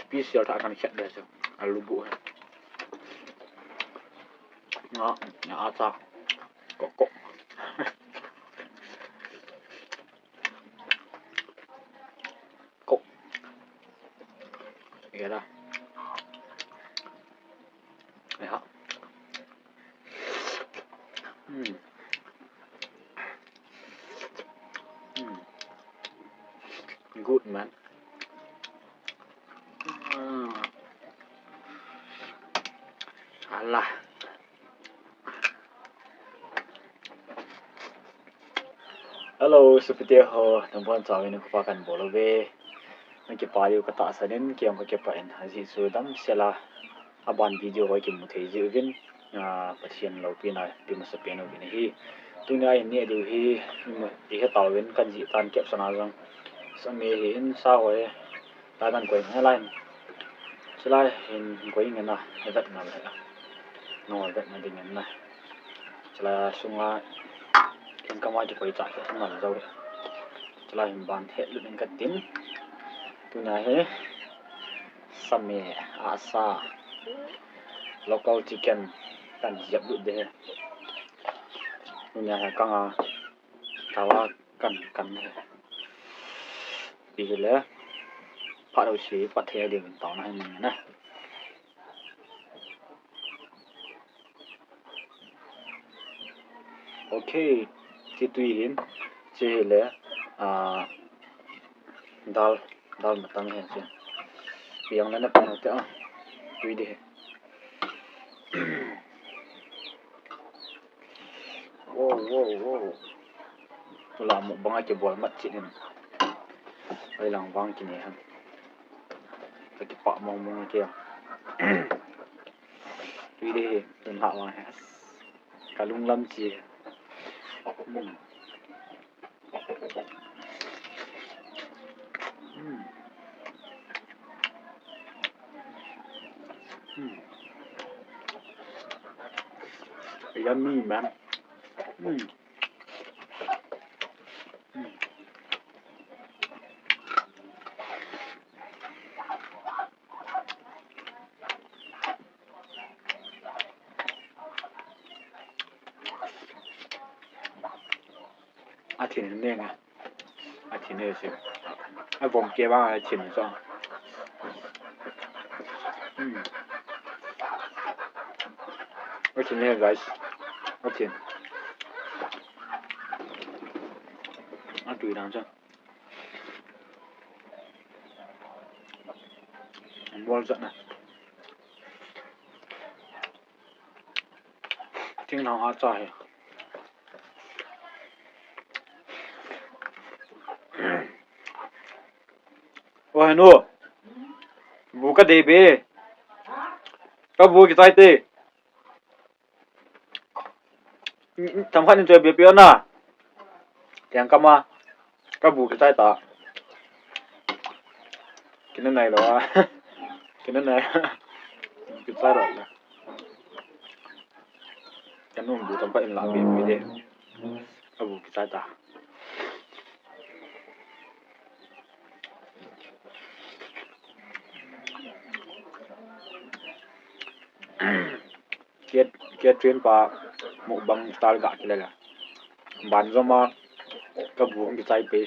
spesial tak akan chat dia tu. Lubuk. Ngak, acar. Kok. Kok. Iyalah. Ya. Good man. Alah. Hello, seperti tempuan cawe ni kupakan bolo be. Naki pariu kata asanin kiam ka kepain haji sudam sela aban video ko kim muthei jivin pasien lopina dimasa peno bini hi tunya ini adu hi iha tawin kan ji tan kep sanazang same hi in sa hoye tadan koi ngalain sila hin koi ngena edat na la no edat na dingin na sila sunga kin kama ji koi cha na zaw sila hin ban he lu ning katin tunya he same asa local chicken kan siap dulu deh punya kang kawa kan bila pak dosi pak thea dia tahu nah ini nah okay situin cile dal matang है sih yang lain apa nanti tui deh wow tula mo banga ke bol mat chin ai lang wang kini han taki pa mong ke tui deh tun ha wang has kalung lam chi yummy man Atin nè nghe Atin nè xíu vòng kia ba Atin sao Atin nè guys Atin tùy làm sao bol giận này tiếng nào hát trời ôi nô bố cái đề bê các bố cái tay tê thằng khăn chơi bê bê na tiếng cam à các bố cái tay ta cái này đó cái này cái tay rồi cái nôm bố thằng khăn làm bê bê đê các bố cái tay ta kia train pa một băng style gạ kia là bán cho mà các buông cái tay pe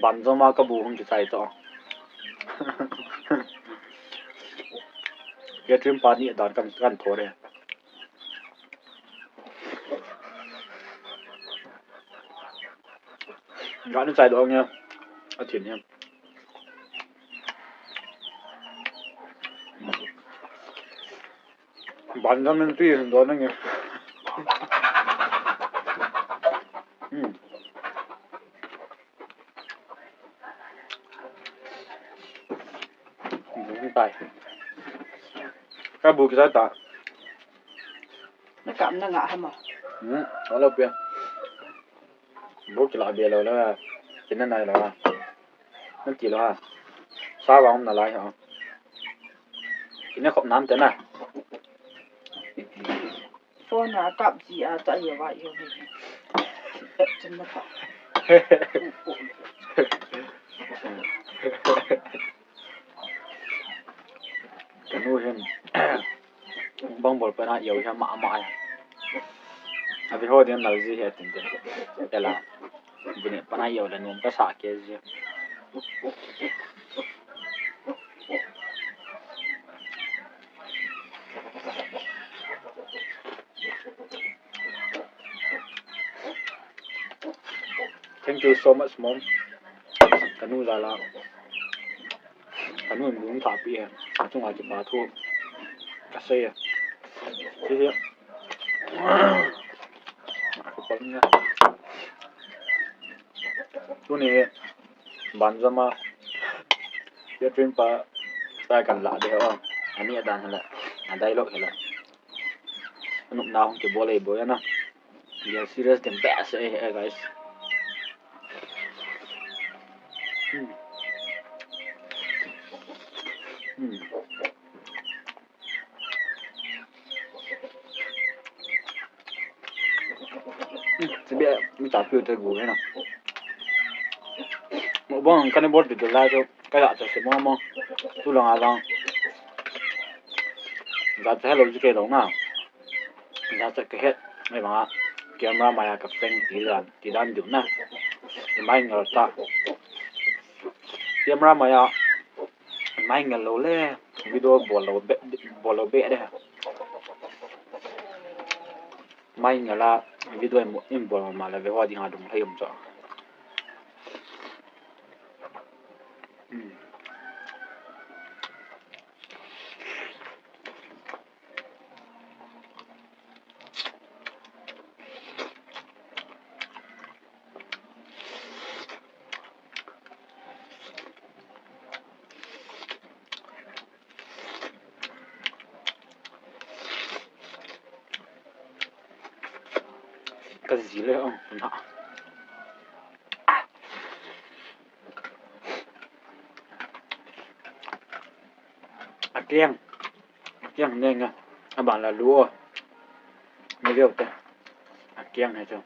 bán cho mà các buông cái tay to kia train pa ni đàn kan thore đấy gạ nó chạy được nha ở trên nha bán ra mình tùy hình đó nghe đúng tay các bù cái ta nó cắm nó ngã hả đó là bien bố chỉ lại bia rồi đó chính cái này là nó chỉ là sao bóng là lại hả chính nó không nắm thế này phone là cắm gì chạy vào vậy rồi chân nó Canu hem bong bol pana yêu hem ma ya abi ho den lau ji he tin de la bune pana yêu la nom ta sa ke ji thank you so much mom canu la canu muốn thả pi ha chung ai chỉ ba thu cả xây à thế thế con nha tu này ban zama ya trin pa ta kan la de ha ani adan hala adai lo hala anuk na hong ke bole bo ya na ya serious dem best guys这边没咋标这个呢，我帮看那波的来就该啥子什么么，都让阿让，咱这还楼就给楼嘛，咱这个hết mấy bạn camera mày cái phanh tí đàn được nè, máy ngờ ta camera mày máy ngờ lâu le video bỏ lâu bẹ đây máy ngờ là video em bỏ mà là về hoa đi hà đúng hay không cho cái gì đấy ông nọ kiêng nên à bạn là lúa mới được thế kiêng hay chưa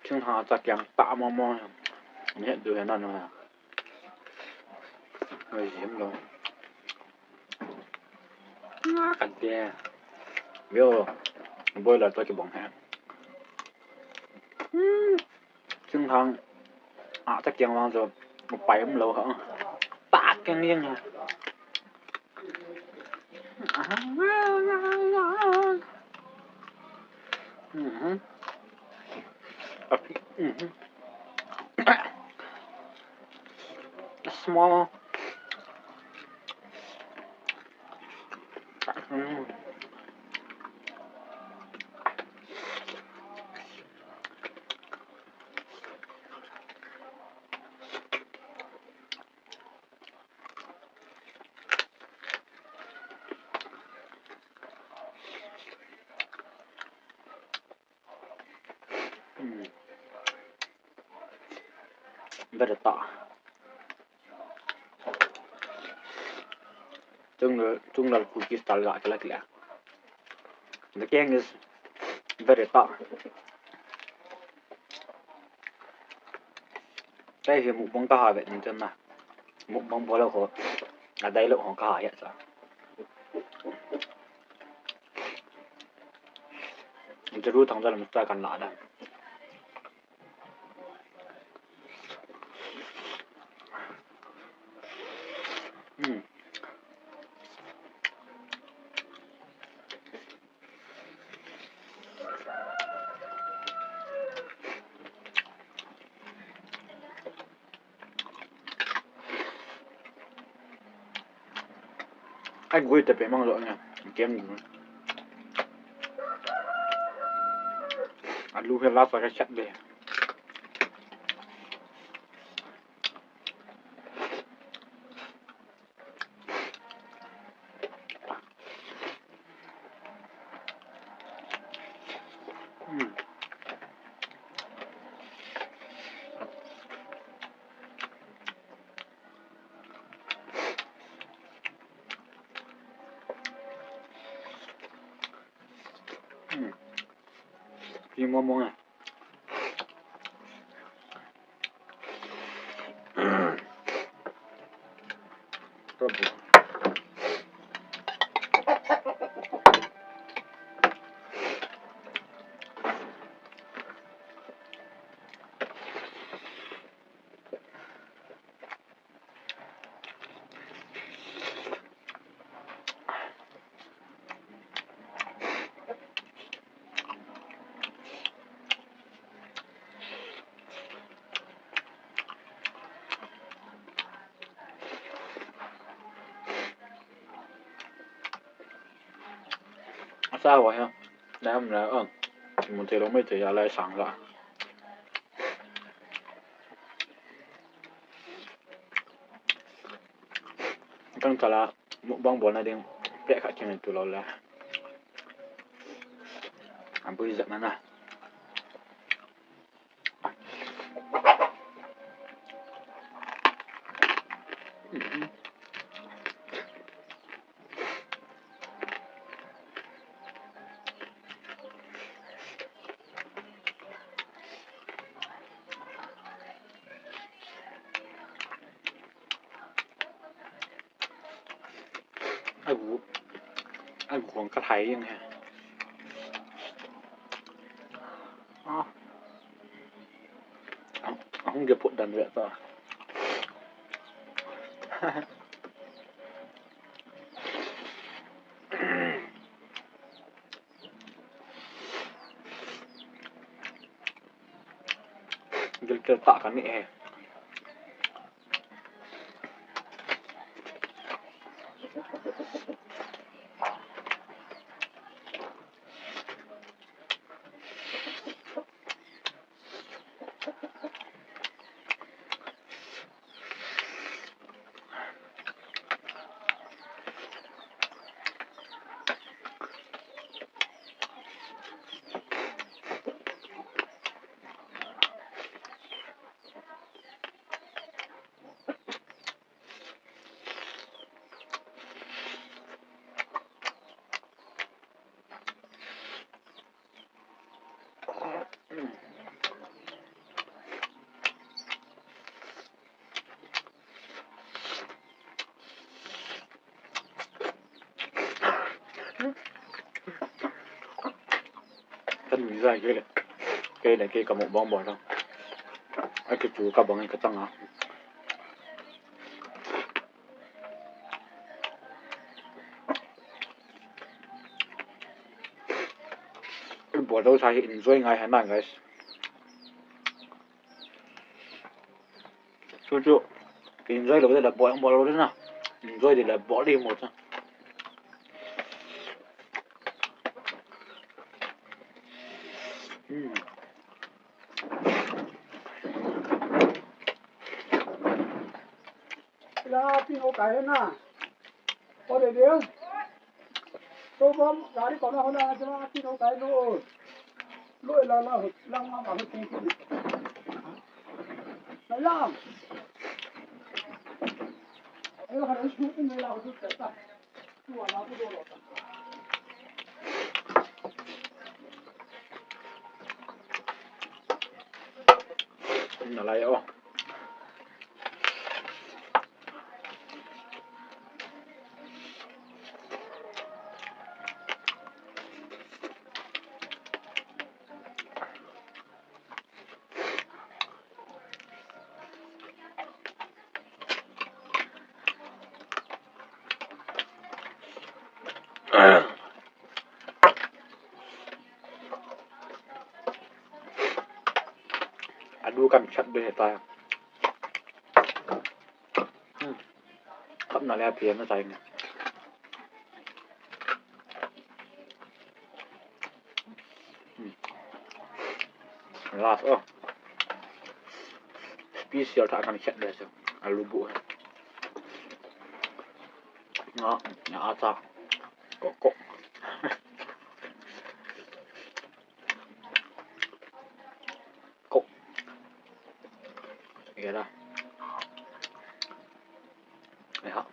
chúng họ ta kiêng tạ mò hiện được cái nào nữa hơi hiếm rồi cảnh kia biết bôi là tôi cái bóng hẹn chúng thằng ta kiêng vào rồi một bảy lâu hả tạ cái nghiêng này small very tạ chung là cookies tal gạ cái là the king is very tạ cái gì một bông cá vậy nên mà một bông bò lâu ở đây lộ họ cá vậy saoจะรู้ทางจะมันจะกันหนาได้ไอ้กุ้ยแต่เป็นมั่งหรอเนี่ยเกมอยู่อันรู้แค่รับสายชัดเลย thì mua mua này rất buồn sao vậy ha nãy hôm nay một thì nó mới thì lại sáng lại kan kala bang bona ding pre kha kin tu lo la am bu izat mana ai cũng có thấy như này không kịp phụ đần vậy rồi Gil tak kan ni thân mình ra cái này cái cả một bong bò đâu cái chú cả bong cái tăng á bò đâu sai enjoy ngay hay mà guys chú enjoy là bò ông bò đâu đấy nào enjoy thì là bỏ đi một thôi là pino cái na có để điếng tôi bom gari còn nó là cho pino cái lôi lôi là lăng mà bảo nó tiền này làm ấy là nó xuống cái này là nó sẽ ta chùa nó cũng được nó lại ô aduh kan chat deh ta khắp nào lẽ phiền nó chạy last special tak akan chat deh alubu nó nhà ta kok kok iya dah ya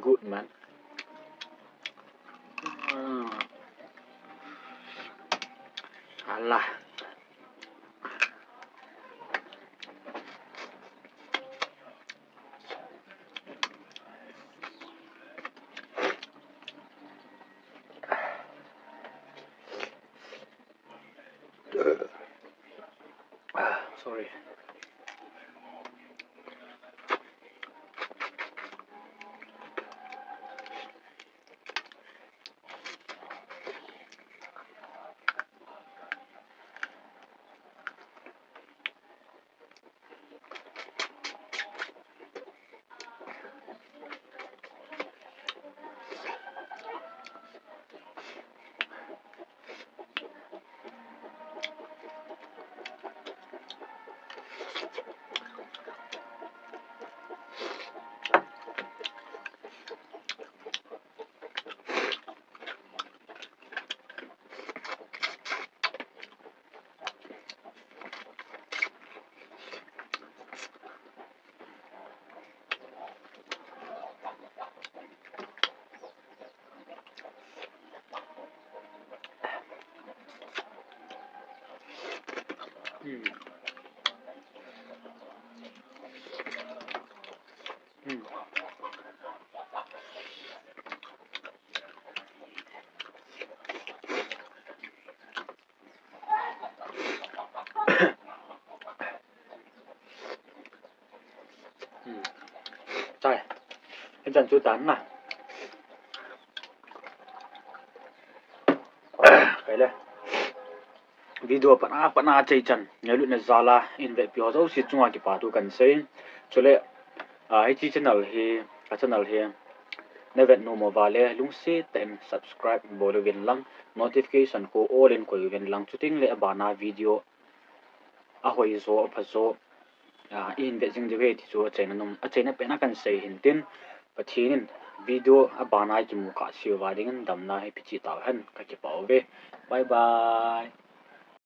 good man. Allah. Sorry. Trời, em dần chú tán mà. Cái này video pana chơi chân nhớ lúc này zala in về biểu dấu si chung cái bảo tu cần xây cho lệ ai chi channel hi cái channel hi never no mobile lung se tem subscribe bolo viên lang notification ko all in ko viên lang chuting le bana video a hoi zo phazo in về jing de ti chu chen nom a chen pe na kan sei hin tin pathin video a bana ki mu ka siwa ding dam na he pichi taw han ka ki paw ve bye bye.